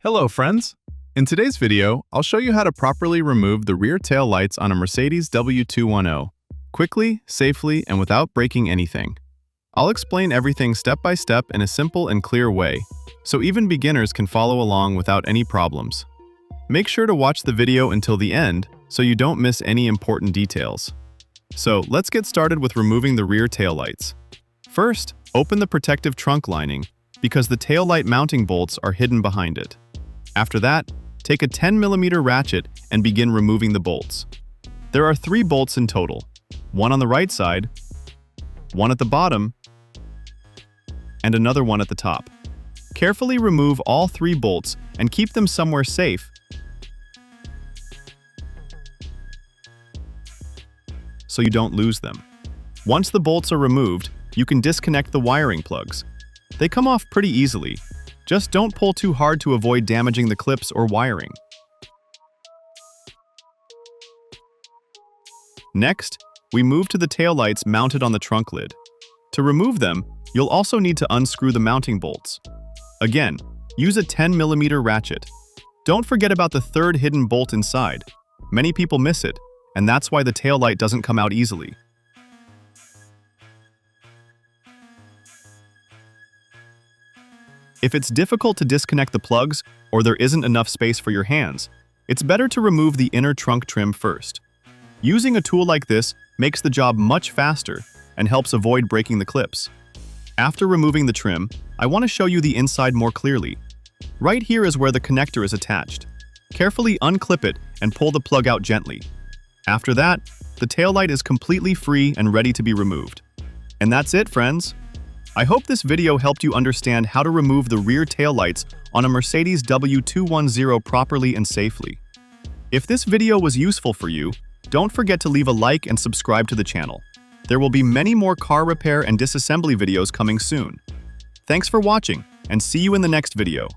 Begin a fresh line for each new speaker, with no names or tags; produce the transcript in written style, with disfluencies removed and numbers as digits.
Hello friends! In today's video, I'll show you how to properly remove the rear tail lights on a Mercedes W210, quickly, safely, and without breaking anything. I'll explain everything step by step in a simple and clear way, so even beginners can follow along without any problems. Make sure to watch the video until the end so you don't miss any important details. So let's get started with removing the rear tail lights. First, open the protective trunk lining because the tail light mounting bolts are hidden behind it. After that, take a 10mm ratchet and begin removing the bolts. There are 3 bolts in total, one on the right side, one at the bottom, and another one at the top. Carefully remove all 3 bolts and keep them somewhere safe so you don't lose them. Once the bolts are removed, you can disconnect the wiring plugs. They come off pretty easily. Just don't pull too hard to avoid damaging the clips or wiring. Next, we move to the taillights mounted on the trunk lid. To remove them, you'll also need to unscrew the mounting bolts. Again, use a 10mm ratchet. Don't forget about the 3rd hidden bolt inside. Many people miss it, and that's why the taillight doesn't come out easily. If it's difficult to disconnect the plugs or there isn't enough space for your hands, it's better to remove the inner trunk trim first. Using a tool like this makes the job much faster and helps avoid breaking the clips. After removing the trim, I want to show you the inside more clearly. Right here is where the connector is attached. Carefully unclip it and pull the plug out gently. After that, the taillight is completely free and ready to be removed. And that's it, friends! I hope this video helped you understand how to remove the rear taillights on a Mercedes W210 properly and safely. If this video was useful for you, don't forget to leave a like and subscribe to the channel. There will be many more car repair and disassembly videos coming soon. Thanks for watching, and see you in the next video.